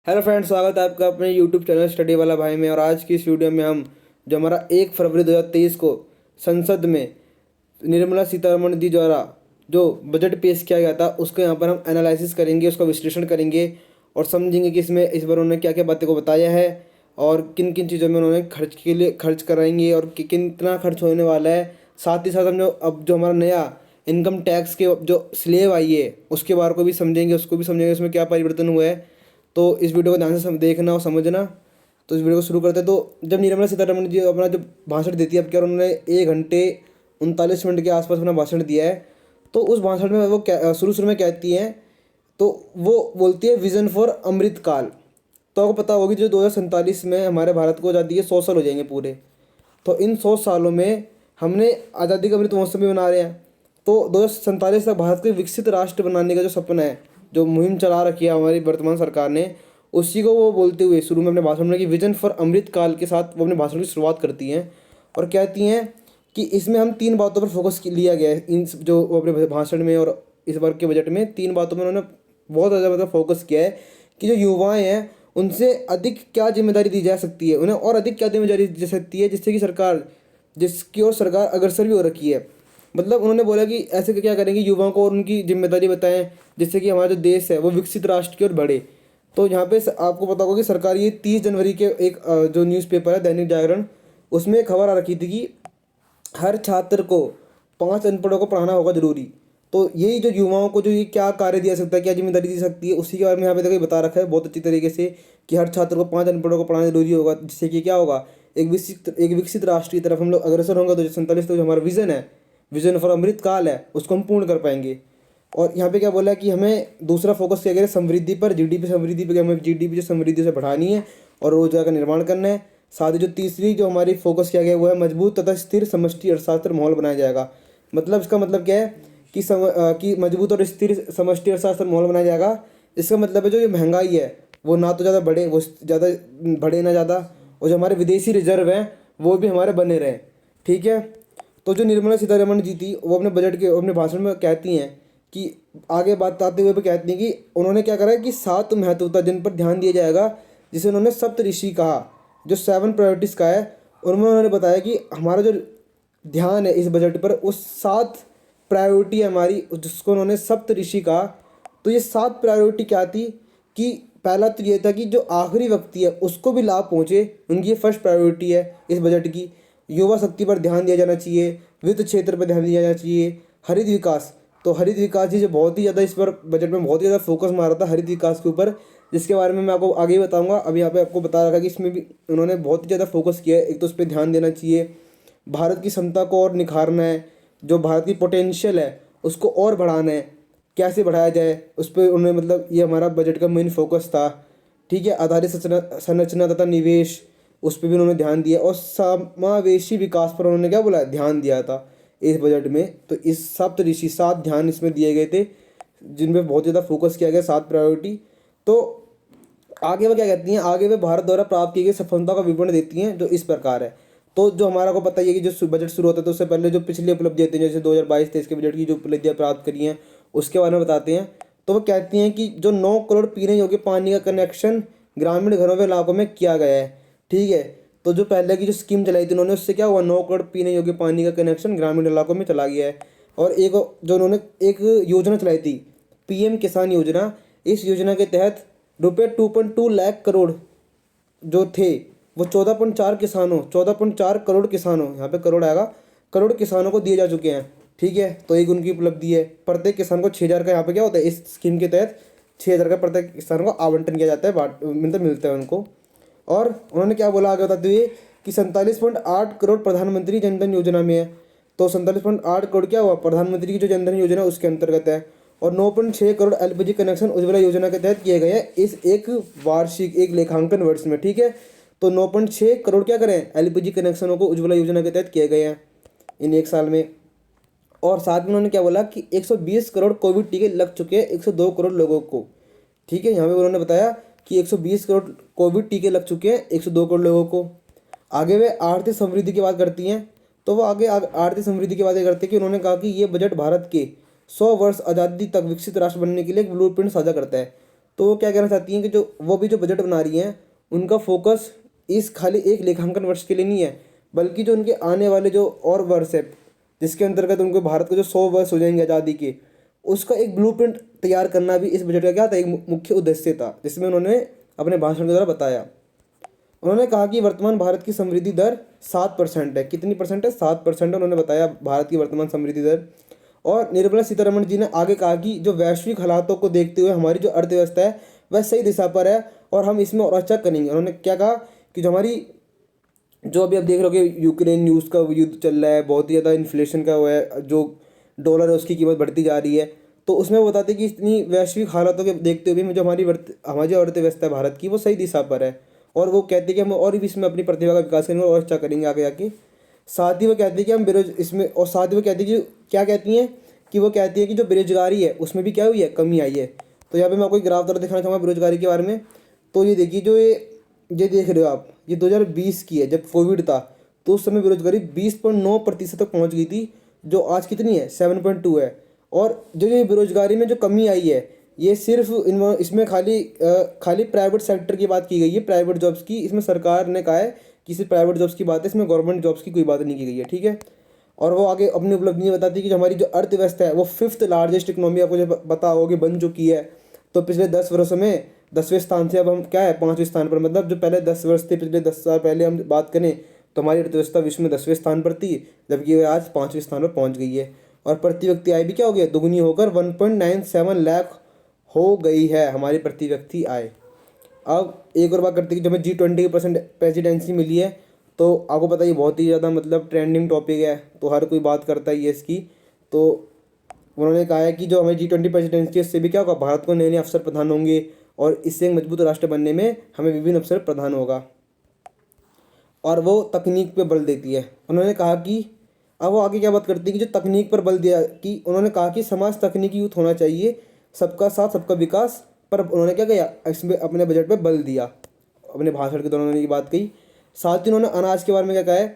Hello friends, स्वागत है आपका अपने यूट्यूब चैनल स्टडी वाला भाई में। और आज की इस वीडियो में हम जो हमारा 1 फरवरी 2023 को संसद में निर्मला सीतारमण जी द्वारा जो बजट पेश किया गया था उसको यहाँ पर हम एनालिसिस करेंगे, उसका विश्लेषण करेंगे और समझेंगे कि इसमें इस बार उन्होंने क्या क्या बातें को बताया है और किन किन चीज़ों में उन्होंने खर्च के लिए खर्च कराएंगे और कितना खर्च होने वाला है। साथ ही साथ हम जो हमारा नया इनकम टैक्स के जो स्लेब आई है उसके बारे को भी समझेंगे, उसको भी समझेंगे उसमें क्या परिवर्तन हुआ है। तो इस वीडियो को ध्यान से देखना और समझना। तो इस वीडियो को शुरू करते हैं। तो जब निर्मला सीतारमण जी अपना जब भाषण देती है, अब क्या उन्होंने 1 घंटे 39 मिनट के आसपास अपना भाषण दिया है। तो उस भाषण में वो क्या शुरू शुरू में कहती हैं, तो वो बोलती है विजन फॉर अमृत काल। तो आपको पता होगी जो 2047 में हमारे भारत को आज़ादी के 100 साल हो जाएंगे पूरे। तो इन 100 सालों में हमने आज़ादी का अमृत महोत्सव भी मना रहे हैं। तो 2047 तक भारत को विकसित राष्ट्र बनाने का जो सपना है, जो मुहिम चला रखी है हमारी वर्तमान सरकार ने, उसी को वो बोलते हुए शुरू में अपने भाषण में कि विजन फॉर अमृत काल के साथ वो अपने भाषण की शुरुआत करती हैं और कहती हैं कि इसमें हम 3 बातों पर फोकस लिया गया है। इन जो वो अपने भाषण में और इस बार के बजट में 3 बातों में उन्होंने बहुत ज़्यादा मतलब फोकस किया है कि जो युवाएं हैं उनसे अधिक क्या जिम्मेदारी दी जा सकती है, उन्हें और अधिक क्या जिम्मेदारी दी जा सकती है जिससे कि सरकार जिसकी ओर सरकार अग्रसर भी हो रखी है। मतलब उन्होंने बोला कि ऐसे क्या करेंगे, युवाओं को और उनकी जिम्मेदारी बताएं जिससे कि हमारा जो देश है वो विकसित राष्ट्र की ओर बढ़े। तो यहाँ पे आपको पता होगा कि सरकार ये 30 जनवरी के एक जो न्यूज़पेपर है दैनिक जागरण, उसमें एक खबर आ रखी थी कि हर छात्र को 5 अनपढ़ों को पढ़ाना होगा जरूरी। तो यही जो युवाओं को जो ये क्या कार्य दिया सकता है, क्या जिम्मेदारी दी सकती है, उसी के बारे में यहाँ पे देखो ये बता रखा है बहुत अच्छी तरीके से कि हर छात्र को 5 अनपढ़ों को पढ़ाना जरूरी होगा, जिससे कि क्या होगा, एक विकसित राष्ट्र की तरफ हम लोग अग्रसर होंगे। 2047 तो जो हमारा विजन है, विजन फॉर अमृत काल है, उसको हम पूर्ण कर पाएंगे। और यहाँ पे क्या बोला कि हमें दूसरा फोकस किया गया है समृद्धि पर, जीडीपी समृद्धि पर, कि हमें जीडीपी जो समृद्धि से बढ़ानी है और रोजगार का निर्माण करना है। साथ ही जो तीसरी जो हमारी फोकस किया गया है वो है मजबूत तथा स्थिर समष्टि अर्थशास्त्र माहौल बनाया जाएगा। मतलब इसका मतलब क्या है कि कि मजबूत और स्थिर समष्टि अर्थशास्त्र माहौल बनाया जाएगा। इसका मतलब है जो ये महंगाई है वो ना तो ज़्यादा बढ़े, वो ज़्यादा बढ़े ना ज़्यादा, और जो हमारे विदेशी रिजर्व हैं वो भी हमारे बने रहें। ठीक है। तो जो निर्मला सीतारमण जी थी वो अपने बजट के अपने भाषण में कहती हैं कि आगे बात आते हुए भी कहती हैं कि उन्होंने क्या करा है कि 7 महत्वता जिन पर ध्यान दिया जाएगा, जिसे उन्होंने सप्तऋषि कहा, जो 7 प्रायोरिटीज़ का है। उनमें उन्होंने बताया कि हमारा जो ध्यान है इस बजट पर, उस 7 प्रायोरिटी है हमारी, जिसको उन्होंने सप्तऋषि कहा। तो ये 7 प्रायोरिटी क्या थी कि पहला तो ये था कि जो आखिरी व्यक्ति है उसको भी लाभ पहुँचे, उनकी ये फर्स्ट प्रायोरिटी है इस बजट की। युवा शक्ति पर ध्यान दिया जाना चाहिए, वित्त क्षेत्र पर ध्यान दिया जाना चाहिए, हरित विकास। तो हरित विकास जी जो बहुत ही ज़्यादा इस पर बजट में बहुत ही ज़्यादा फोकस मारा था हरित विकास के ऊपर, जिसके बारे में मैं आपको आगे ही बताऊंगा। अभी यहाँ पे आपको बता रखा कि इसमें भी उन्होंने बहुत ही ज़्यादा फोकस किया है। एक तो उस पर ध्यान देना चाहिए, भारत की क्षमता को और निखारना है, जो भारत की पोटेंशियल है उसको और बढ़ाना है, कैसे बढ़ाया जाए उस पर उन्होंने मतलब ये हमारा बजट का मेन फोकस था। ठीक है। आधारित संरचना तथा निवेश, उस पर भी उन्होंने ध्यान दिया और समावेशी विकास पर उन्होंने क्या बोला, ध्यान दिया था इस बजट में। तो इस सप्तऋषि 7 ध्यान इसमें दिए गए थे जिनमें बहुत ज़्यादा फोकस किया गया, 7 प्रायोरिटी। तो आगे वो क्या कहती हैं, आगे वे भारत द्वारा प्राप्त की गई सफलता का विवरण देती हैं जो इस प्रकार है। तो जो हमारा को पता ही है कि जो बजट शुरू होता है तो उससे पहले जो पिछली उपलब्धियाँ थी, जैसे 2022-23 के बजट की जो उपलब्धियाँ प्राप्त करी हैं उसके बारे में बताते हैं। तो वो कहती हैं कि जो 9 करोड़ पीने योग्य पानी का कनेक्शन ग्रामीण घरों व इलाकों में किया गया है। ठीक है। तो जो पहले की जो स्कीम चलाई थी उन्होंने, उससे क्या हुआ, 9 करोड़ पीने योग्य पानी का कनेक्शन ग्रामीण इलाकों में चला गया है। और एक जो उन्होंने एक योजना चलाई थी, पीएम किसान योजना, इस योजना के तहत रुपये 2.2 लाख करोड़ जो थे वो 14.4 करोड़ किसानों, यहाँ पे करोड़ आएगा, करोड़ किसानों को दिए जा चुके हैं। ठीक है। तो एक उनकी उपलब्धि है। प्रत्येक किसान को 6,000 का यहाँ पे क्या होता है, इस स्कीम के तहत 6,000 का प्रत्येक किसान को आवंटन किया जाता है, मतलब मिलता है उनको। और उन्होंने क्या बोला आगे बताते हुए कि 47.8 करोड़ प्रधानमंत्री जनधन योजना में है। तो 47.8 करोड़ क्या हुआ, प्रधानमंत्री की जो जनधन योजना है उसके अंतर्गत है। और 9.6 करोड़ एलपीजी कनेक्शन उज्ज्वला योजना के तहत किए गए हैं इस एक वार्षिक एक लेखांकन वर्ष में। ठीक है। तो 9.6 करोड़ क्या करें, एलपीजी कनेक्शनों को उज्ज्वला योजना के तहत किए गए हैं इन एक साल में। और साथ में उन्होंने क्या बोला कि 120 करोड़ कोविड टीके लग चुके हैं 102 करोड़ लोगों को। ठीक है। यहाँ पे उन्होंने बताया कि 120 करोड़ कोविड टीके लग चुके हैं 102 करोड़ लोगों को। आगे वे आर्थिक समृद्धि की बात करती हैं। तो वो आगे आर्थिक समृद्धि की बातें करते हैं कि उन्होंने कहा कि ये बजट भारत के 100 वर्ष आज़ादी तक विकसित राष्ट्र बनने के लिए एक ब्लूप्रिंट साझा करता है। तो वो क्या कहना चाहती हैं कि जो वो भी जो बजट बना रही हैं उनका फोकस इस खाली एक लेखांकन वर्ष के लिए नहीं है, बल्कि जो उनके आने वाले जो और वर्ष है जिसके अंतर्गत उनको भारत के जो 100 वर्ष हो जाएंगे आज़ादी के, उसका एक ब्लूप्रिंट तैयार करना भी इस बजट का क्या था, एक मुख्य उद्देश्य था, जिसमें उन्होंने अपने भाषण के द्वारा बताया। उन्होंने कहा कि वर्तमान भारत की समृद्धि दर 7% है। कितनी परसेंट है? 7% उन्होंने बताया भारत की वर्तमान समृद्धि दर। और निर्मला सीतारमण जी ने आगे कहा कि जो वैश्विक हालातों को देखते हुए हमारी जो अर्थव्यवस्था है वह सही दिशा पर है और हम इसमें और अच्छा करेंगे। उन्होंने क्या कहा कि जो हमारी जो अभी आप देख रहे हो कि यूक्रेन न्यूज़ का युद्ध चल रहा है, बहुत ही ज़्यादा इन्फ्लेशन का हुआ है, जो डॉलर है उसकी कीमत बढ़ती जा रही है, तो उसमें वो बताते हैं कि इतनी वैश्विक हालातों के देखते हुए जो हमारी जो अर्थव्यवस्था है भारत की वो सही दिशा पर है। और वो कहते हैं कि हम और भी इसमें अपनी प्रतिभा का विकास करेंगे और अच्छा करेंगे आगे जाके। साथ ही वो कहती है कि हम बेरोज इसमें और साथ ही वो कहती है कि क्या कहती हैं कि वो कहती है कि जो बेरोजगारी है उसमें भी क्या हुई है, कमी आई है। तो यहाँ पे मैं आपको एक ग्राफ द्वारा दिखाना चाहूँगा बेरोजगारी के बारे में। तो ये देखिए, जो ये देख रहे हो आप, ये 2020 की है, जब कोविड था तो उस समय बेरोजगारी 20.9% तक पहुँच गई थी, जो आज कितनी है, 7.2 है। और जो ये बेरोजगारी में जो कमी आई है ये सिर्फ इसमें खाली प्राइवेट सेक्टर की बात की गई है, प्राइवेट जॉब्स की। इसमें सरकार ने कहा है कि सिर्फ प्राइवेट जॉब्स की बात है, इसमें गवर्नमेंट जॉब्स की कोई बात नहीं की गई है, ठीक है। और वो आगे अपनी उपलब्धियाँ बताती है कि जो हमारी जो अर्थव्यवस्था है वो 5th लार्जेस्ट इकोनॉमी, आपको जो पता होगी, बन चुकी है। तो पिछले 10 वर्षों में 10वें स्थान से अब हम क्या है, 5वें स्थान पर। मतलब जो पहले 10 वर्ष थे, पिछले 10 साल पहले हम बात करें तो हमारी अर्थव्यवस्था विश्व में 10वें स्थान पर थी, जबकि वह आज 5वें स्थान पर पहुंच गई है। और प्रति व्यक्ति आय भी क्या हो गया, दुगनी होकर 1.97 लाख हो गई है हमारी प्रति व्यक्ति आय। अब एक और बात करते हैं कि जब हमें G20 की प्रेसिडेंसी मिली है, तो आपको पता है ये बहुत ही ज़्यादा मतलब ट्रेंडिंग टॉपिक है, तो हर कोई बात करता है ये इसकी। तो उन्होंने कहा है कि जो हमें G20 प्रेसिडेंसी है इससे भी क्या होगा, भारत को नए नए अवसर प्रदान होंगे और इससे एक मजबूत राष्ट्र बनने में हमें विभिन्न अवसर प्रदान होगा। और वो तकनीक पे बल देती है। उन्होंने कहा कि अब वो आगे क्या बात करती है कि जो तकनीक पर बल दिया, कि उन्होंने कहा कि समाज तकनीकी युक्त होना चाहिए, सबका साथ सबका विकास। पर उन्होंने क्या किया, इसमें अपने बजट पे बल दिया, अपने भाषण के दौरान उन्होंने ये बात कही। साथ ही उन्होंने अनाज के बारे में क्या कहा है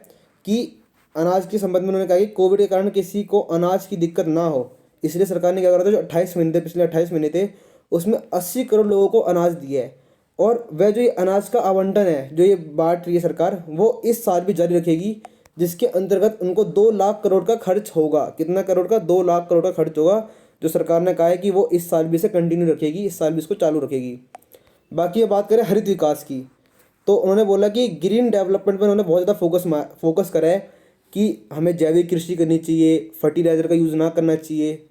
कि अनाज के संबंध में उन्होंने कहा कि कोविड के कारण किसी को अनाज की दिक्कत ना हो, इसलिए सरकार ने क्या करा था, जो 28 महीने थे, पिछले 28 महीने थे, उसमें 80 करोड़ लोगों को अनाज दिया है। और वह जो ये अनाज का आवंटन है जो ये बांट रही है सरकार, वो इस साल भी जारी रखेगी, जिसके अंतर्गत उनको 2 लाख करोड़ का खर्च होगा। कितना करोड़ का? 2 लाख करोड़ का खर्च होगा, जो सरकार ने कहा है कि वो इस साल भी इसे कंटिन्यू रखेगी, इस साल भी इसको चालू रखेगी। बाकी ये बात करें हरित विकास की, तो उन्होंने बोला कि ग्रीन डेवलपमेंट में उन्होंने बहुत ज़्यादा फोकस करा है कि हमें जैविक कृषि करनी चाहिए, फर्टिलाइज़र का यूज़ ना करना चाहिए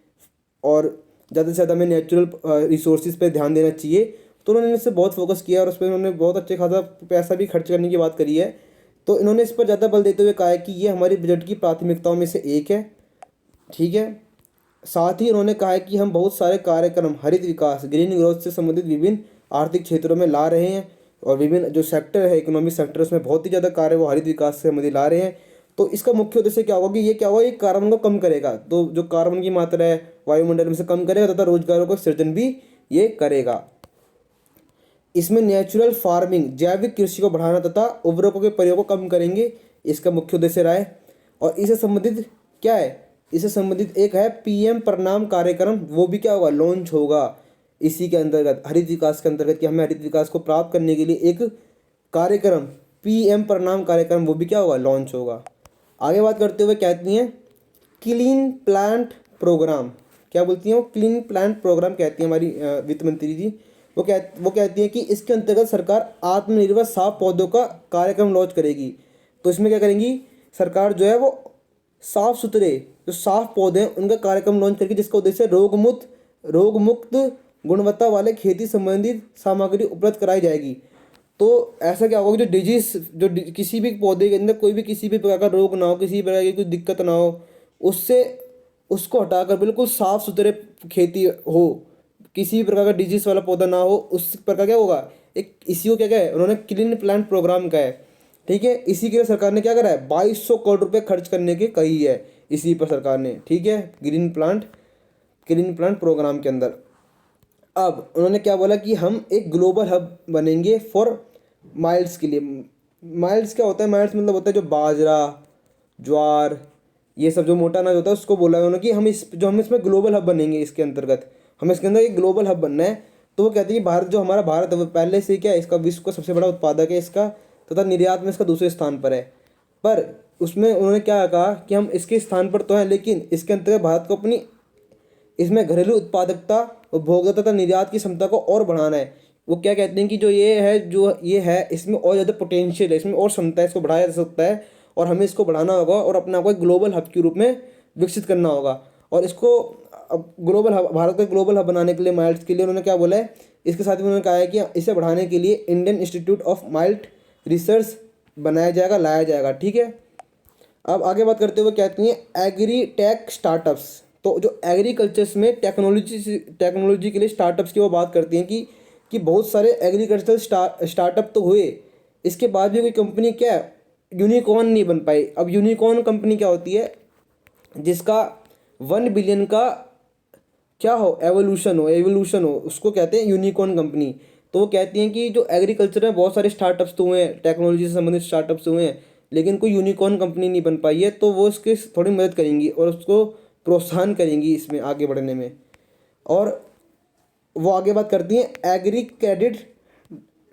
और ज़्यादा से ज़्यादा हमें नेचुरल रिसोर्सेज पे ध्यान देना चाहिए। तो उन्होंने इससे बहुत फोकस किया और उस पर उन्होंने बहुत अच्छे खासा पैसा भी खर्च करने की बात करी है। तो इन्होंने इस पर ज़्यादा बल देते हुए कहा है कि ये हमारी बजट की प्राथमिकताओं में से एक है, ठीक है। साथ ही उन्होंने कहा है कि हम बहुत सारे कार्यक्रम हरित विकास, ग्रीन ग्रोथ से संबंधित विभिन्न आर्थिक क्षेत्रों में ला रहे हैं और विभिन्न जो सेक्टर है, इकोनॉमिक सेक्टर, उसमें बहुत ही ज़्यादा कार्य वो हरित विकास से संबंधित ला रहे हैं। तो इसका मुख्य उद्देश्य क्या होगा कि ये क्या होगा, ये कार्बन को कम करेगा, तो जो कार्बन की मात्रा है वायुमंडल में से कम करेगा तथा रोजगारों का सृजन भी ये करेगा। इसमें नेचुरल फार्मिंग, जैविक कृषि को बढ़ाना तथा उर्वरकों के प्रयोग को कम करेंगे, इसका मुख्य उद्देश्य रहा है। और इससे संबंधित क्या है, इससे संबंधित एक है PM प्रणाम कार्यक्रम, वो भी क्या होगा, लॉन्च होगा इसी के अंतर्गत, हरित विकास के अंतर्गत, कि हमें हरित विकास को प्राप्त करने के लिए एक कार्यक्रम PM प्रणाम कार्यक्रम वो भी क्या होगा, लॉन्च होगा। आगे बात करते हुए कहती हैं क्लीन प्लांट प्रोग्राम, क्या बोलती हैं वो, क्लीन प्लांट प्रोग्राम कहती हैं हमारी वित्त मंत्री जी। वो कहती हैं कि इसके अंतर्गत सरकार आत्मनिर्भर साफ पौधों का कार्यक्रम लॉन्च करेगी। तो इसमें क्या करेंगी, सरकार जो है वो साफ सुथरे जो साफ पौधे हैं उनका कार्यक्रम लॉन्च करेगी, जिसका उद्देश्य रोग मुक्त गुणवत्ता वाले खेती संबंधित सामग्री उपलब्ध कराई जाएगी। तो ऐसा क्या होगा कि जो डिजीज किसी भी पौधे के अंदर कोई भी किसी भी प्रकार का रोग ना हो, किसी भी प्रकार की कोई दिक्कत ना हो, उससे उसको हटाकर बिल्कुल साफ सुथरे खेती हो, किसी भी प्रकार का डिजीज वाला पौधा ना हो, उस प्रकार क्या होगा, एक इसी को क्या है उन्होंने क्लीन प्लांट प्रोग्राम का है, ठीक है। इसी के लिए सरकार ने क्या करा है, 2200 करोड़ रुपए खर्च करने की कही है इसी पर सरकार ने, ठीक है, ग्रीन प्लांट प्रोग्राम के अंदर। अब उन्होंने क्या बोला कि हम एक ग्लोबल हब बनेंगे फॉर माइल्स के लिए। माइल्स क्या होता है, माइल्स मतलब होता है जो बाजरा, ज्वार, ये सब जो मोटा अनाज होता है उसको बोला है उन्होंने कि हम इसमें ग्लोबल हब बनेंगे। इसके अंतर्गत हमें इसके अंदर एक ग्लोबल हब बनना है। तो वो कहते हैं कि भारत, जो हमारा भारत है वो पहले से क्या है, इसका विश्व का सबसे बड़ा उत्पादक है इसका, तथा निर्यात में इसका दूसरे स्थान पर है। पर उसमें उन्होंने क्या कहा कि हम इसके स्थान पर तो हैं, लेकिन इसके अंतर्गत भारत को अपनी इसमें घरेलू उत्पादकता, उपभोक्ता तथा निर्यात की क्षमता को और बढ़ाना है। वो क्या कहते हैं कि जो ये है इसमें और ज़्यादा पोटेंशियल है, इसमें और क्षमता है, इसको बढ़ाया जा सकता है और हमें इसको बढ़ाना होगा और अपने आप को एक ग्लोबल हब के रूप में विकसित करना होगा। और इसको अब ग्लोबल हब, भारत को ग्लोबल हब बनाने के लिए माइल्स के लिए उन्होंने क्या बोला है, इसके साथ ही उन्होंने कहा है कि इसे बढ़ाने के लिए इंडियन इंस्टीट्यूट ऑफ माइल्ट रिसर्च बनाया जाएगा, लाया जाएगा। ठीक है, अब आगे बात करते हुए कहती हैं एग्री टेक स्टार्टअप्स। तो जो एग्रीकल्चर्स में टेक्नोलॉजी के लिए स्टार्टअप्स की वो बात करती हैं कि बहुत सारे एग्रीकल्चरल स्टार्टअप तो हुए, इसके बाद भी कोई कंपनी क्या यूनिकॉर्न नहीं बन पाई। अब यूनिकॉर्न कंपनी क्या होती है, जिसका 1 बिलियन का क्या हो, एवोल्यूशन हो, उसको कहते हैं यूनिकॉर्न कंपनी। तो वो कहती हैं कि जो एग्रीकल्चर में बहुत सारे स्टार्टअप्स तो हुए हैं, टेक्नोलॉजी से संबंधित स्टार्टअप्स हुए हैं, लेकिन कोई यूनिकॉर्न कंपनी नहीं बन पाई है, तो वो इसके थोड़ी मदद करेंगी और उसको प्रोत्साहन करेंगी इसमें आगे बढ़ने में। और वो आगे बात करती हैं एग्री क्रेडिट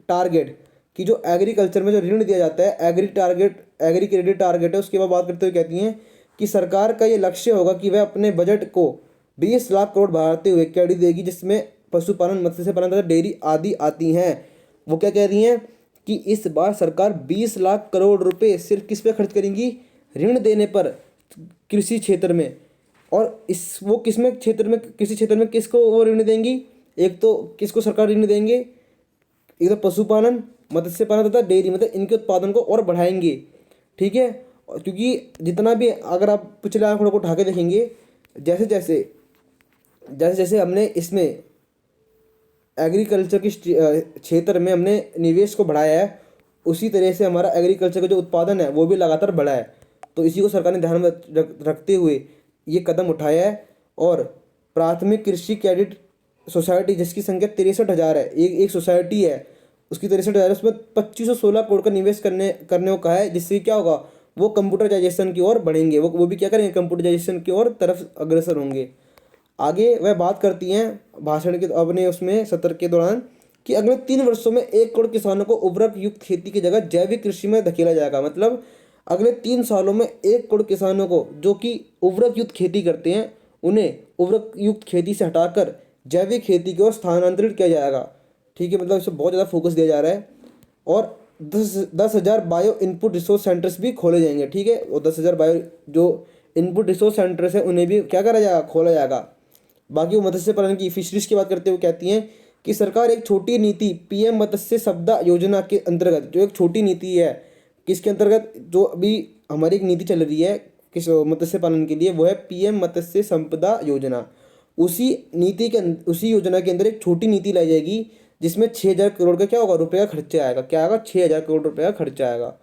टारगेट, कि जो एग्रीकल्चर में जो ऋण दिया जाता है, एग्री क्रेडिट टारगेट है, उसके बाद बात करते हुए कहती हैं कि सरकार का ये लक्ष्य होगा कि वह अपने बजट को 20 लाख करोड़ बढ़ाते हुए क्रेडिट देगी, जिसमें पशुपालन, मत्स्य पालन तथा डेयरी आदि आती हैं। वो क्या कह रही हैं कि इस बार सरकार 20 लाख करोड़ रुपए सिर्फ किस पे खर्च करेंगी, ऋण देने पर कृषि क्षेत्र में। और इस वो किसमें क्षेत्र में, कृषि क्षेत्र में किसको वो ऋण देंगी, एक तो किसको सरकार ऋण देंगे, एक तो पशुपालन, मत्स्य पालन तथा डेयरी, मतलब इनके उत्पादन को और बढ़ाएंगे। ठीक है, क्योंकि जितना भी अगर आप पिछले आंकड़ों को उठा के देखेंगे, जैसे जैसे हमने इसमें एग्रीकल्चर की क्षेत्र में हमने निवेश को बढ़ाया है, उसी तरह से हमारा एग्रीकल्चर का जो उत्पादन है वो भी लगातार बढ़ा है। तो इसी को सरकार ने ध्यान में रखते हुए ये कदम उठाया है। और प्राथमिक कृषि क्रेडिट सोसाइटी, जिसकी संख्या 63,000 है, एक सोसाइटी है, उसकी 63,000 है, उसमें 2516 करोड़ का निवेश करने को कहा है, जिससे क्या होगा, वो कंप्यूटराइजेशन की ओर बढ़ेंगे, वो भी क्या करेंगे, कंप्यूटराइजेशन की ओर तरफ अग्रसर होंगे। आगे वह बात करती हैं भाषण के अपने उसमें सत्र के दौरान कि अगले 3 वर्षों में 1 करोड़ किसानों को उर्वरक युक्त खेती की जगह जैविक कृषि में धकेला जाएगा। मतलब अगले 3 सालों में 1 करोड़ किसानों को जो कि उर्वरक युक्त खेती करते हैं, उन्हें उर्वरक युक्त खेती से हटाकर जैविक खेती की ओर स्थानांतरित किया जाएगा। ठीक है, मतलब इसे बहुत ज़्यादा फोकस दिया जा रहा है। और 10,000 बायो इनपुट रिसोर्स सेंटर्स भी खोले जाएंगे। ठीक है, और 10,000 बायो जो इनपुट रिसोर्स सेंटर्स हैं उन्हें भी क्या करा जाएगा, खोला जाएगा। बाकी वो मत्स्य पालन की फिशरीज की बात करते हुए कहती हैं कि सरकार एक छोटी नीति पीएम मत्स्य संपदा योजना के अंतर्गत, जो एक छोटी नीति है, किसके अंतर्गत, जो अभी हमारी एक नीति चल रही है किस मत्स्य पालन के लिए, वो है पीएम मत्स्य संपदा योजना। उसी योजना के अंदर एक छोटी नीति लाई जाएगी, जिसमें 6,000 करोड़ का क्या होगा, रुपये का खर्चा आएगा। क्या आएगा, 6,000 करोड़ रुपये का खर्चा आएगा।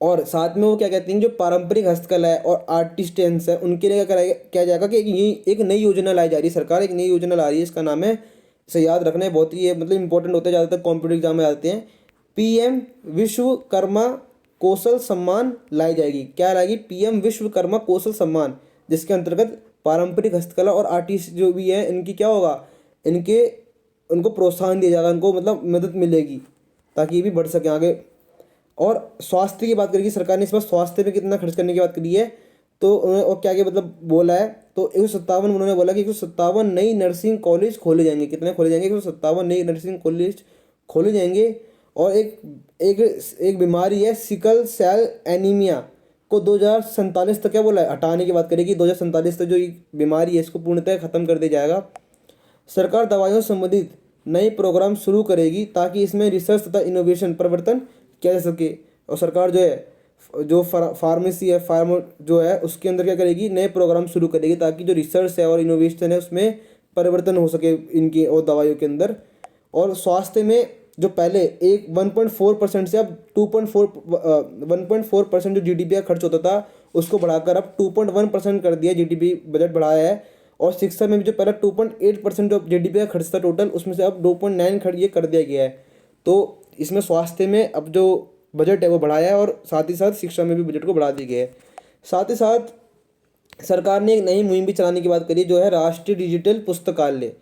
और साथ में वो क्या कहते हैं, जो पारंपरिक हस्तकला है और आर्टिस्टेंस है, उनके लिए क्या जाएगा कि एक नई योजना लाई जा रही है, सरकार एक नई योजना ला रही है, इसका नाम है, इसे याद रखना है, बहुत ही मतलब इंपॉर्टेंट होता है, ज़्यादातर कॉम्पिटिटिव एग्जाम में आते हैं। पीएम विश्वकर्मा कौशल सम्मान लाई जाएगी। क्या लाएगी, पीएम विश्वकर्मा कौशल सम्मान, जिसके अंतर्गत पारंपरिक हस्तकला और आर्टिस्ट जो भी है, इनकी क्या होगा, उनको प्रोत्साहन दिया जाएगा, उनको मतलब मदद मिलेगी ताकि ये भी बढ़ सके आगे। और स्वास्थ्य की बात करेगी सरकार ने, इस बार स्वास्थ्य पे कितना खर्च करने की बात करी है, तो उन्होंने और क्या क्या मतलब बोला है, तो 157 उन्होंने बोला कि 157 नई नर्सिंग कॉलेज खोले जाएंगे। कितने खोले जाएंगे, 157 नई नर्सिंग कॉलेज खोले जाएंगे। और एक बीमारी है सिकल सेल एनीमिया को 2047 तक क्या बोला है, हटाने की बात करेगी। 2047 तक जो ये बीमारी है इसको पूर्णतः खत्म कर दिया जाएगा। सरकार दवाइयों से संबंधित नए प्रोग्राम शुरू करेगी ताकि इसमें रिसर्च तथा इनोवेशन परिवर्तन किया जा सके। और सरकार जो फार्मेसी है, फार्मा जो है, उसके अंदर क्या करेगी, नए प्रोग्राम शुरू करेगी ताकि जो रिसर्च है और इनोवेशन है उसमें परिवर्तन हो सके इनकी और दवाइयों के अंदर। और स्वास्थ्य में जो पहले 1.4% से अब 1.4% जो जीडीपी का खर्च होता था, उसको बढ़ाकर अब 2.1% कर दिया, जीडीपी बजट बढ़ाया है। और शिक्षा में भी जो पहले 2.8% जो जीडीपी का खर्च था टोटल, उसमें से अब 2.9 खर्च ये कर दिया गया है। तो इसमें स्वास्थ्य में अब जो बजट है वो बढ़ाया है, और साथ ही साथ शिक्षा में भी बजट को बढ़ा दिया गया है। साथ ही साथ सरकार ने एक नई मुहिम भी चलाने की बात करी, जो है राष्ट्रीय डिजिटल पुस्तकालय।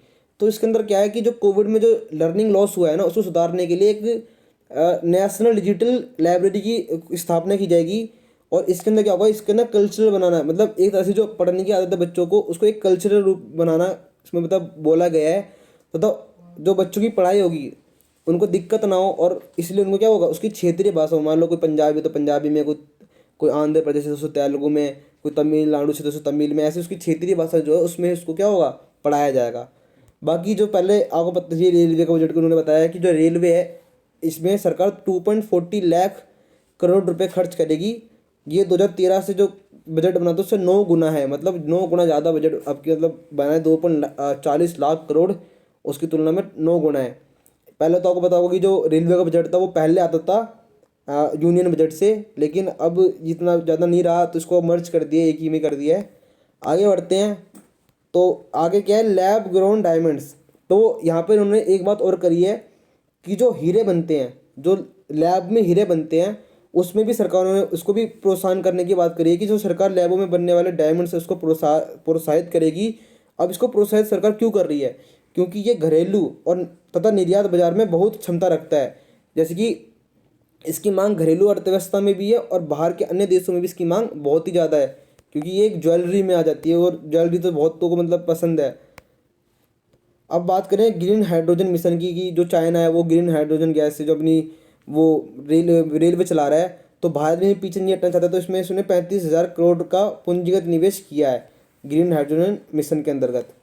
तो इसके अंदर क्या है कि जो कोविड में जो लर्निंग लॉस हुआ है ना, उसको सुधारने के लिए एक नेशनल डिजिटल लाइब्रेरी की स्थापना की जाएगी। और इसके अंदर क्या होगा, इसके अंदर कल्चरल बनाना है, मतलब एक तरह से जो पढ़ने की आदत है बच्चों को, उसको एक कल्चरल रूप बनाना इसमें मतलब बोला गया है। मतलब जो बच्चों की पढ़ाई होगी उनको दिक्कत ना हो, और इसलिए उनको क्या होगा, उसकी क्षेत्रीय भाषा हो। मान लो कोई पंजाबी तो पंजाबी में, कोई कोई आंध्र प्रदेश से तो तेलुगु में, कोई तमिलनाडु से तो तमिल में, ऐसे उसकी क्षेत्रीय भाषा जो है उसमें उसको क्या होगा, पढ़ाया जाएगा। बाकी जो पहले आपको पता है रेलवे का बजट को उन्होंने बताया कि जो रेलवे है इसमें सरकार 2.40 लाख करोड़ रुपए खर्च करेगी। ये 2013 से जो बजट बना था उससे 9 गुना है, मतलब 9 गुना ज़्यादा बजट अब की मतलब बना है। 2.40 लाख करोड़ उसकी तुलना में 9 गुना है। पहले तो आपको पता होगा कि जो रेलवे का बजट था वो पहले आता था यूनियन बजट से, लेकिन अब जितना ज़्यादा नहीं रहा तो इसको मर्ज कर दिया, एक ही में कर दिया है। आगे बढ़ते हैं। तो आगे क्या है, लैब ग्रोन डायमंड्स। तो यहाँ पर उन्होंने एक बात और करी है कि जो हीरे बनते हैं, जो लैब में हीरे बनते हैं, उसमें भी सरकारों ने उसको भी प्रोत्साहन करने की बात करी है कि जो सरकार लैबों में बनने वाले डायमंड्स है उसको प्रोत्साहित करेगी। अब इसको प्रोत्साहित सरकार क्यों कर रही है, क्योंकि ये घरेलू और तथा निर्यात बाजार में बहुत क्षमता रखता है। जैसे कि इसकी मांग घरेलू अर्थव्यवस्था में भी है और बाहर के अन्य देशों में भी इसकी मांग बहुत ही ज़्यादा है, क्योंकि ये एक ज्वेलरी में आ जाती है और ज्वेलरी तो बहुतों को मतलब पसंद है। अब बात करें ग्रीन हाइड्रोजन मिशन की, कि जो चाइना है वो ग्रीन हाइड्रोजन गैस से जो अपनी वो रेलवे चला रहा है, तो भारत में पीछे नहीं हटना चाहता। तो इसमें इसने 35,000 करोड़ का पूंजीगत निवेश किया है ग्रीन हाइड्रोजन मिशन के अंतर्गत।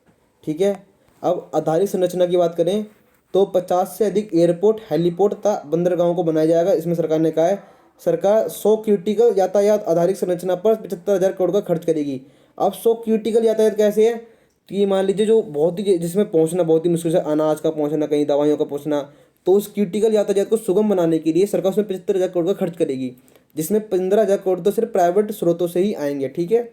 ठीक है। अब आधारिक संरचना की बात करें तो 50 से अधिक एयरपोर्ट, हेलीपोर्ट तथा बंदरगाहों को बनाया जाएगा। इसमें सरकार ने कहा है सरकार 100 क्रिटिकल यातायात आधारिक संरचना पर 75,000 करोड़ का खर्च करेगी। अब 100 क्रिटिकल यातायात कैसे है, तो ये मान लीजिए जो बहुत ही जिसमें पहुंचना बहुत ही मुश्किल है, अनाज का पहुंचना, कहीं दवाइयों का पहुंचना, तो उस क्रिटिकल यातायात को सुगम बनाने के लिए सरकार उसमें 75,000 करोड़ का खर्च करेगी, जिसमें 15,000 करोड़ तो सिर्फ प्राइवेट स्रोतों से ही आएंगे। ठीक है,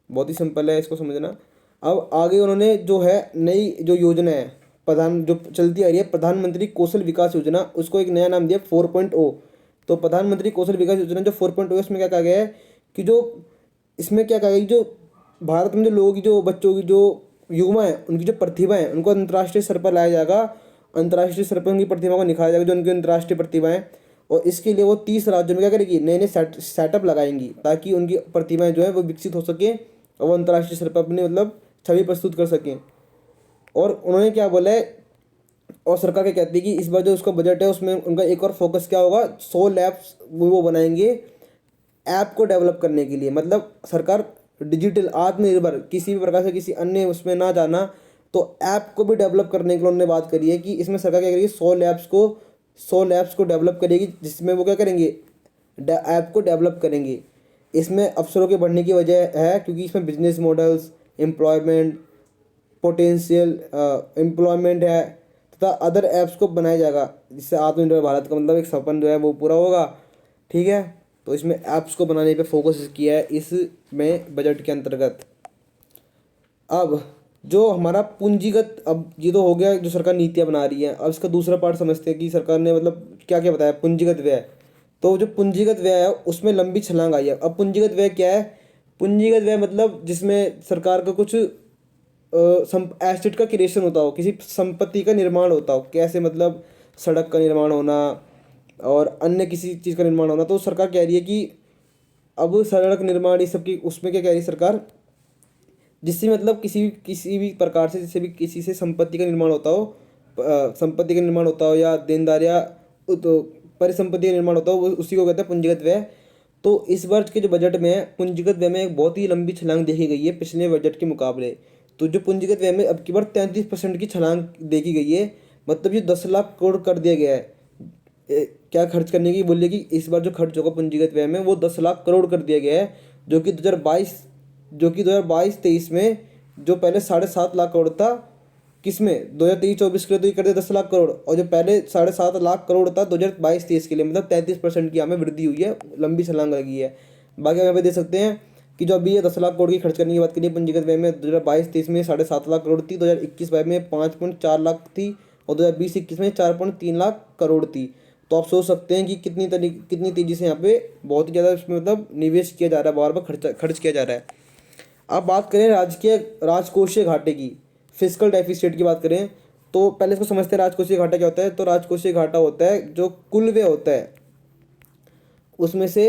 बहुत ही सिंपल है इसको समझना। अब आगे उन्होंने जो है नई जो योजना है प्रधान जो चलती आ रही है प्रधानमंत्री कौशल विकास योजना, उसको एक नया नाम दिया 4.0। तो प्रधानमंत्री कौशल विकास योजना जो 4.0 है, उसमें क्या कहा गया है कि जो इसमें क्या कहा गया कि जो भारत में जो लोगों की जो बच्चों की जो युवा है उनकी जो प्रतिभा है उनको अंतर्राष्ट्रीय स्तर पर लाया जाएगा। अंतर्राष्ट्रीय स्तर पर उनकी प्रतिभा को निखारा जाएगा, जो उनकी अंतर्राष्ट्रीय प्रतिभा है। और इसके लिए वो 30 राज्यों में क्या करेगी, नए नए सेटअप लगाएंगी, ताकि उनकी प्रतिभाएं जो है वो विकसित हो सके और वो अंतर्राष्ट्रीय स्तर पर अपनी मतलब छवि प्रस्तुत कर सकें। और उन्होंने क्या बोला है, और सरकार क्या कहती है कि इस बार जो उसका बजट है उसमें उनका एक और फोकस क्या होगा, 100 लैब्स वो बनाएंगे ऐप को डेवलप करने के लिए। मतलब सरकार डिजिटल आत्मनिर्भर किसी भी प्रकार से किसी अन्य उसमें ना जाना, तो ऐप को भी डेवलप करने के लिए उन्होंने बात करी है कि इसमें सरकार क्या करेगी, 100 लैब्स को डेवलप करेगी, जिसमें वो क्या करेंगे, ऐप को डेवलप करेंगे। इसमें अवसरों के बढ़ने की वजह है क्योंकि इसमें business models, employment potential employment है तथा अदर ऐप्स को बनाया जाएगा, जिससे आत्मनिर्भर भारत का मतलब एक सपन जो है वो पूरा होगा। ठीक है, तो इसमें ऐप्स को बनाने पे फोकस किया है इसमें बजट के अंतर्गत। अब जो हमारा पूंजीगत, अब ये तो हो गया जो सरकार नीतियाँ बना रही है। अब इसका दूसरा पार्ट समझते हैं कि सरकार ने मतलब क्या क्या बताया, पूंजीगत व्यय। तो जो पूंजीगत व्यय है उसमें लंबी छलांग आई है। अब पूंजीगत व्यय क्या है, पूंजीगत व्यय मतलब जिसमें सरकार का कुछ एसेट का क्रिएशन होता हो, किसी संपत्ति का निर्माण होता हो, कैसे मतलब सड़क का निर्माण होना और अन्य किसी चीज़ का निर्माण होना। तो सरकार कह रही है कि अब सड़क निर्माण ये सब की उसमें क्या कह रही है सरकार, जिससे मतलब किसी भी प्रकार से जिससे भी किसी से संपत्ति का निर्माण होता हो, संपत्ति का निर्माण होता हो या देनदार या तो परिसंपत्ति का निर्माण होता हो, उसी को कहते हैं पूंजीगत व्यय। तो इस वर्ष के जो बजट में है पूंजीगत व्यय में एक बहुत ही लंबी छलांग देखी गई है पिछले बजट के मुकाबले। तो जो पूंजीगत व्यय में अब की बार 33% की छलांग देखी गई है, मतलब ये 10 लाख करोड़ कर दिया गया है। क्या खर्च करने की बोलिए कि इस बार जो खर्च होगा पूंजीगत व्यय में वो 10 लाख करोड़ कर दिया गया है, जो कि 2022-23 में जो पहले 7.5 लाख करोड़ था, किसमें 2023-24 के लिए तो ये कर दिया 10 लाख करोड़, और जो पहले 7.5 लाख करोड़ था 2022-23 के लिए, मतलब 33% की हमें वृद्धि हुई है, लंबी छलांग लगी है। बाकी यहाँ पे देख सकते हैं कि जो अभी ये 10 लाख करोड़ की खर्च करने की बात करिए पूंजीगत व्यय में, 2022-23 में 7.5 लाख करोड़ थी, 2021-22 में 5.4 लाख थी और 2020-21 में 4.3 लाख करोड़ थी। तो आप सोच सकते हैं कि कितनी तेज़ी से यहाँ पे बहुत ही ज़्यादा इसमें मतलब निवेश किया जा रहा है, बार बार खर्च किया जा रहा है। अब बात करें राजकोषीय घाटे की, फिजिकल डेफिसिट की बात करें तो पहले इसको समझते हैं राजकोषीय घाटा क्या होता है। तो राजकोषीय घाटा होता है जो कुल व्यय होता है उसमें से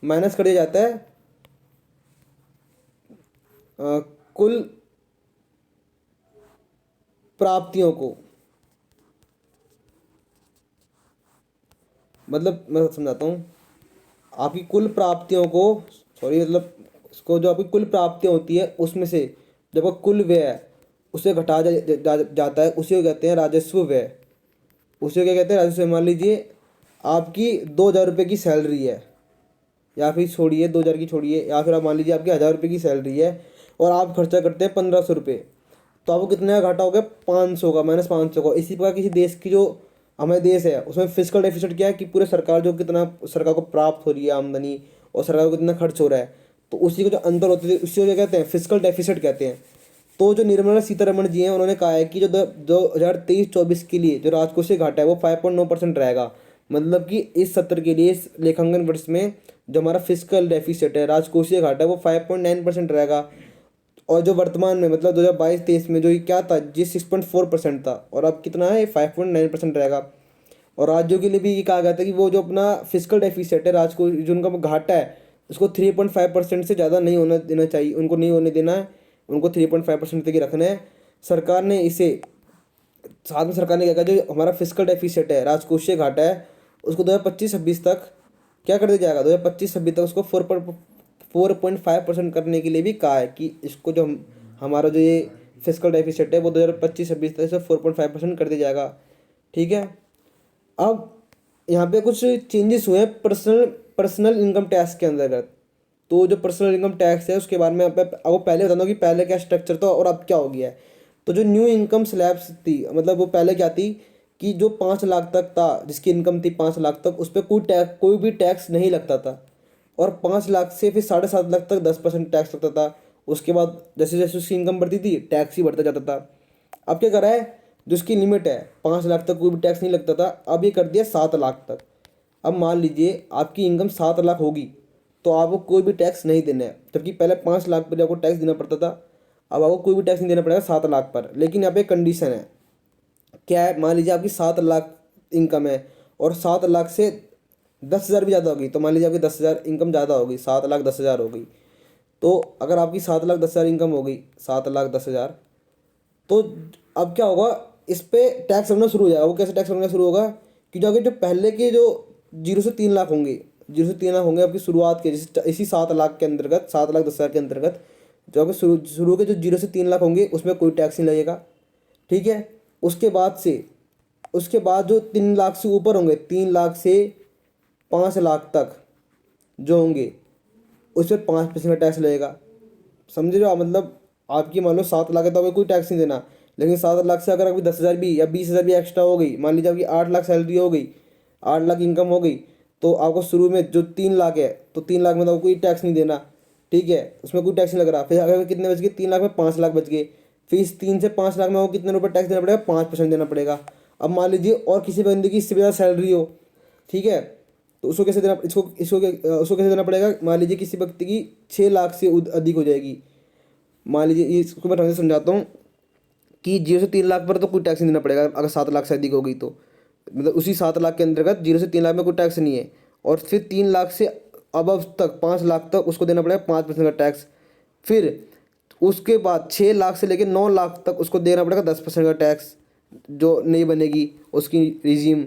माइनस कर दिया जाता है कुल प्राप्तियों को। मतलब मैं समझाता हूँ, आपकी कुल प्राप्तियों को, सॉरी मतलब उसको, जो आपकी कुल प्राप्तियाँ होती है उसमें से जब आपका कुल व्यय है उसे घटा जाता है, उसी को कहते हैं राजस्व व्यय। उसे क्या कहते हैं? राजस्व व्यय। मान लीजिए आपकी 2,000 रुपये की सैलरी है, या फिर छोड़िए 2,000 की छोड़िए, या फिर आप मान लीजिए आपकी 1,000 रुपये की सैलरी है और आप खर्चा करते हैं 1,500 रुपये, तो आपको कितने का घाटा हो गया? 500 का, -500 का। इसी प्रकार किसी देश की, जो हमारे देश है उसमें फिजिकल डेफिसिट क्या है कि पूरे सरकार जो कितना सरकार को प्राप्त हो रही है आमदनी और सरकार को कितना खर्च हो रहा है, तो उसी को जो अंतर होते थे उसी को क्या कहते हैं? फिजिकल डेफिसिट कहते हैं। तो जो निर्मला सीतारमण जी हैं उन्होंने कहा है कि जो 2023-24 के लिए जो राजकोषीय घाटा है वो 5.9% रहेगा। मतलब कि इस सत्र के लिए, इस लेखांकन वर्ष में जो हमारा फिजिकल डेफिसिट है, राजकोषीय घाटा है, वो 5.9% रहेगा। और जो वर्तमान में मतलब 2022-23 में जो ये क्या था, जी 6.4% था, और अब कितना है? 5.9% रहेगा। और राज्यों के लिए भी ये कहा गया था कि वो जो अपना फिजिकल डेफिसिट है, राजकोष जो उनका घाटा है, उसको 3.5% से ज़्यादा नहीं होना देना चाहिए, उनको नहीं होने देना है, उनको 3.5% तक ही रखना है। सरकार ने इसे, साथ में सरकार ने क्या कहा, जो हमारा फिजिकल डेफिसिट है, राजकोषीय घाटा है, उसको 2025-26 तक क्या कर दिया जाएगा? 2025-26 तक उसको 4.5% करने के लिए भी कहा है कि इसको जो हमारा जो ये फिजिकल डेफिसिट है वो 2025-26 तक से 4.5% कर दिया जाएगा। ठीक है। अब यहाँ पे कुछ चेंजेस हुए हैं पर्सनल इनकम टैक्स के अंतर्गत। तो जो पर्सनल इनकम टैक्स है उसके बारे में आपको पहले बता दूँ कि पहले क्या स्ट्रक्चर था और अब क्या हो गया है। तो जो न्यू इनकम स्लैब्स थी, मतलब वो पहले क्या थी कि जो 5 लाख तक था, जिसकी इनकम थी 5 लाख तक, उस पर कोई भी टैक्स नहीं लगता था। और 5 लाख से फिर 7.5 लाख तक 10% टैक्स लगता था। उसके बाद जैसे जैसे उसकी इनकम बढ़ती थी टैक्स ही बढ़ता जाता था। अब क्या करा है, जो उसकी लिमिट है 5 लाख तक कोई भी टैक्स नहीं लगता था, अब ये कर दिया 7 लाख तक। अब मान लीजिए आपकी इनकम 7 लाख होगी तो आपको कोई भी टैक्स नहीं देना है, जबकि पहले 5 लाख पर आपको टैक्स देना पड़ता था। अब आपको कोई भी टैक्स नहीं देना पड़ेगा 7 लाख पर। लेकिन यहाँ पे कंडीशन है, क्या है? मान लीजिए आपकी 7 लाख इनकम है और 7 लाख से 10,000 भी ज़्यादा होगी, तो मान लीजिए आपकी 10,000 इनकम ज़्यादा होगी, 7,10,000 हो गई। तो अगर आपकी 7,10,000 इनकम हो गई, 7,10,000, तो अब क्या होगा, इस पे टैक्स लगना शुरू हो जाएगा। वो कैसे टैक्स लगना शुरू होगा कि जो आगे जो पहले के जो 0 से 3 लाख होंगे, 0 से 3 लाख होंगे आपकी शुरुआत के, इसी 7 लाख के अंतर्गत, 7,10,000 के अंतर्गत जो आपके शुरू के जो 0 से 3 लाख होंगे उसमें कोई टैक्स नहीं लगेगा। ठीक है। उसके बाद से, उसके बाद जो 3 लाख से ऊपर होंगे, 3 लाख से 5 लाख तक जो होंगे उस पर 5% का टैक्स लगेगा। समझ रहे हो आप? मतलब आपकी मान लो 7 लाख है तो आपको कोई टैक्स नहीं देना। लेकिन 7 लाख से अगर आपकी 10,000 भी या 20,000 भी एक्स्ट्रा हो गई, मान लीजिए आपकी 8 लाख सैलरी हो गई, 8 लाख इनकम हो गई, तो आपको शुरू में जो 3 लाख है, तो 3 लाख में तो आपको कोई टैक्स नहीं देना। ठीक है, उसमें कोई टैक्स नहीं लग रहा। फिर अगर कितने बच गए? 3 लाख में 5 लाख बच गए। फिर इस 3 से 5 लाख में आपको कितने रुपये टैक्स देना पड़ेगा? 5% देना पड़ेगा। अब मान लीजिए और किसी बंदे की इससे ज़्यादा सैलरी हो, ठीक है, तो उसको कैसे देना, उसको कैसे देना पड़ेगा? मान लीजिए किसी व्यक्ति की 6 लाख से अधिक हो जाएगी। मान लीजिए, ये इसको मैं ढंग से समझाता हूँ कि 0 से 3 लाख पर तो कोई टैक्स नहीं देना पड़ेगा अगर 7 लाख से अधिक हो गई तो। मतलब उसी 7 लाख के अंतर्गत 0 से 3 लाख में कोई टैक्स नहीं है। और फिर 3 लाख से अब तक 5 लाख तक उसको देना पड़ेगा 5% का टैक्स। फिर उसके बाद 6 लाख से लेकर 9 लाख तक उसको देना पड़ेगा 10% का टैक्स, जो नहीं बनेगी उसकी रिजीम।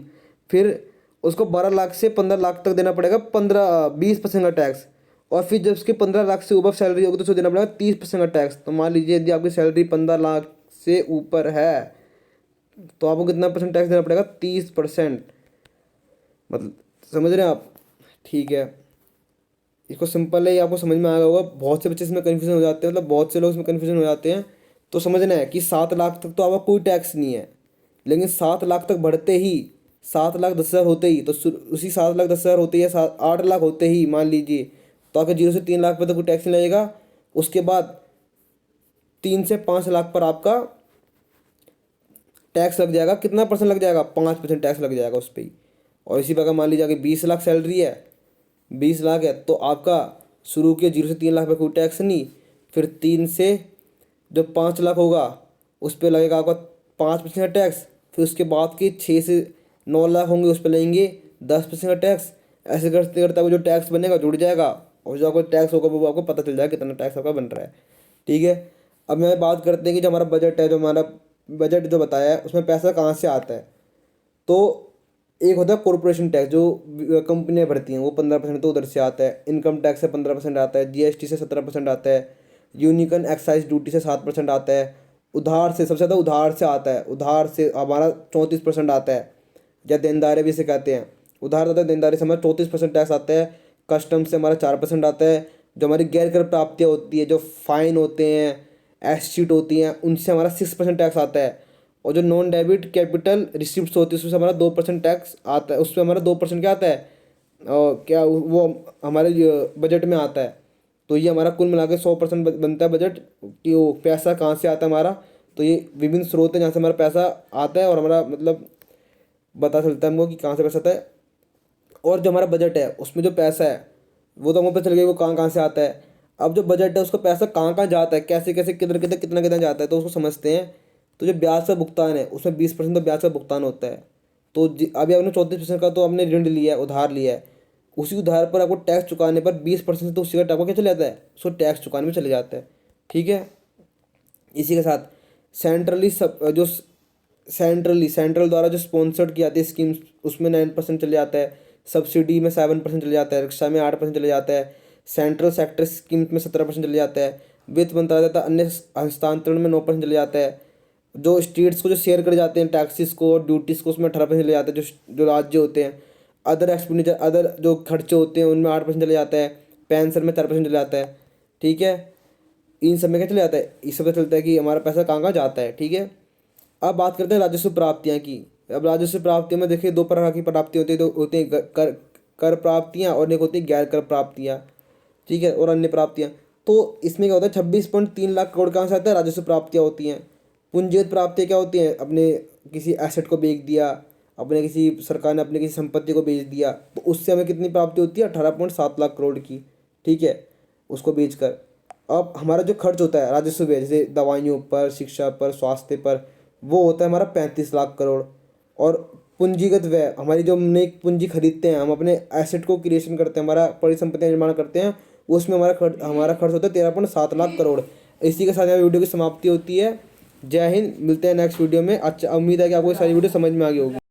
फिर उसको 12 लाख से 15 लाख तक देना पड़ेगा 20% का टैक्स। और फिर जब उसके 15 लाख से ऊपर सैलरी होगी तो उसको देना पड़ेगा 30% का टैक्स। तो मान लीजिए यदि आपकी सैलरी 15 लाख से ऊपर है तो आपको कितना परसेंट टैक्स देना पड़ेगा? 30%। मतलब समझ रहे हैं आप? ठीक है, इसको सिंपल है, ये आपको समझ में आया होगा। बहुत से बच्चे इसमें कन्फ्यूजन हो जाते हैं, मतलब बहुत से लोग इसमें कन्फ्यूजन हो जाते हैं। तो समझना है कि 7 लाख तक तो आपका कोई टैक्स नहीं है, लेकिन 7 लाख तक बढ़ते ही, 7,10,000 होते ही, तो उसी 7,10,000 होते ही, 8 लाख होते ही मान लीजिए, तो आपके 0 से 3 लाख पर तो कोई टैक्स नहीं लगेगा। उसके बाद 3 से 5 लाख पर आपका टैक्स लग जाएगा। कितना परसेंट लग जाएगा? 5% टैक्स लग जाएगा उस पर ही। और इसी प्रकार मान लीजिए अगर 20 लाख सैलरी है, 20 लाख है, तो आपका शुरू के 0 से 3 लाख पे कोई टैक्स नहीं। फिर 3 से जब 5 लाख होगा उस पर लगेगा आपका 5% का टैक्स। फिर उसके बाद के 6 से 9 लाख होंगे, उस पर लेंगे 10% का टैक्स। ऐसे करते करते आपको जो टैक्स बनेगा जुड़ जाएगा, और जो आपको टैक्स होगा वो आपको पता चल जाएगा कितना टैक्स आपका बन रहा है। ठीक है। अब मैं बात करते हैं कि जो हमारा बजट है, जो हमारा बजट जो बताया है उसमें पैसा कहाँ से आता है। तो एक होता है कॉरपोरेशन टैक्स, जो कंपनियां भरती हैं, वो 15% तो उधर से आता है। इनकम टैक्स से 15% आता है, जीएसटी से 17% आता है, यूनिकन एक्साइज ड्यूटी से 7% आता है, उधार से सबसे ज़्यादा उधार से आता है, उधार से हमारा 34% आता है, या देनदारी भी इसे कहते हैं। उधार तथा देनदारी से हमारा 34% टैक्स आता है। कस्टम से हमारा 4% आता है। जो हमारी गैर कर प्राप्तियाँ होती है, जो फाइन होते हैं, एसचीट होती हैं, उनसे हमारा 6% टैक्स आता है। और जो नॉन डेबिट कैपिटल रिसिप्ट होती है उसमें हमारा 2% टैक्स आता है। उसमें हमारा 2% क्या आता है, क्या वो हमारे बजट में आता है। तो ये हमारा कुल मिला के 100% बनता है बजट। कि वो पैसा कहाँ से आता है हमारा, तो ये विभिन्न स्रोत हैं जहाँ से हमारा पैसा आता है, और हमारा मतलब पता चलता है हमको कि कहाँ से पैसा आता है। और जो हमारा बजट है उसमें जो पैसा है वो तो हमको पता चल गया वो कहाँ कहाँ से आता है। अब जो बजट है उसका पैसा कहाँ कहाँ जाता है, कैसे कैसे किधर किधर कितना कितना जाता है, तो उसको समझते हैं। तो जो ब्याज का भुगतान है उसमें 20% तो ब्याज का भुगतान होता है। तो अभी आपने 34% का तो आपने ऋण लिया है, उधार लिया है, उसी उधार पर आपको टैक्स चुकाने पर 20% तो उसी का आपको क्या चले जाता है, उसको टैक्स चुकाने में चले जाता है। ठीक है। इसी के साथ सेंट्रली सब जो सेंट्रल द्वारा जो स्पॉन्सर्ड की जाती है स्कीम्स, उसमें 9% चले जाता है। सब्सिडी में 7% चले जाता है। रिक्शा में 8% चले जाता है। सेंट्रल सेक्टर स्कीम में 17% चले जाता है। वित्त मंत्रालय तथा अन्य हस्तांतरण में 9% चले जाता है। जो स्टेट्स को जो शेयर करे जाते हैं टैक्सेस को, ड्यूटीज़ को, उसमें 18% चले जाता है। जो जो राज्य होते हैं, अदर एक्सपेंडिचर, अदर जो खर्चे होते हैं उनमें 8% चले जाता है। पेंशन में 4% चले जाता है। ठीक है। इन सब में क्या चले जाता है, इस सब पता चलता है कि हमारा पैसा कहाँ कहाँ जाता है। ठीक है। अब बात करते हैं राजस्व प्राप्तियाँ की। अब राजस्व प्राप्तियों में देखिए दो प्रकार की प्राप्तियाँ होती है, तो होती हैं कर कर प्राप्तियाँ, और एक होती है गैर कर प्राप्तियाँ। ठीक है। और अन्य प्राप्तियाँ। तो इसमें क्या होता है, 26.3 लाख करोड़ कहाँ से आता है, राजस्व प्राप्तियाँ होती हैं। पूंजीगत प्राप्तियाँ क्या होती हैं, अपने किसी एसेट को बेच दिया, अपने किसी सरकार ने अपने किसी संपत्ति को बेच दिया, तो उससे हमें कितनी प्राप्ति होती है, 18.7 लाख करोड़ की। ठीक है। उसको बेचकर अब हमारा जो खर्च होता है राजस्व व्यय, जैसे दवाइयों पर, शिक्षा पर, स्वास्थ्य पर, वो होता है हमारा 35 लाख करोड़। और पूंजीगत व्यय, हमारी जो हमने एक पूंजी खरीदते हैं, हम अपने एसेट को क्रिएशन करते हैं, हमारा परिसंपत्ति का निर्माण करते हैं, उसमें हमारा खर्च होता है 13.7 लाख करोड़। इसी के साथ यहाँ वीडियो की समाप्ति होती है। जय हिंद। मिलते हैं नेक्स्ट वीडियो में। अच्छा, उम्मीद है कि आपको ये सारी वीडियो समझ में आ गई होगी।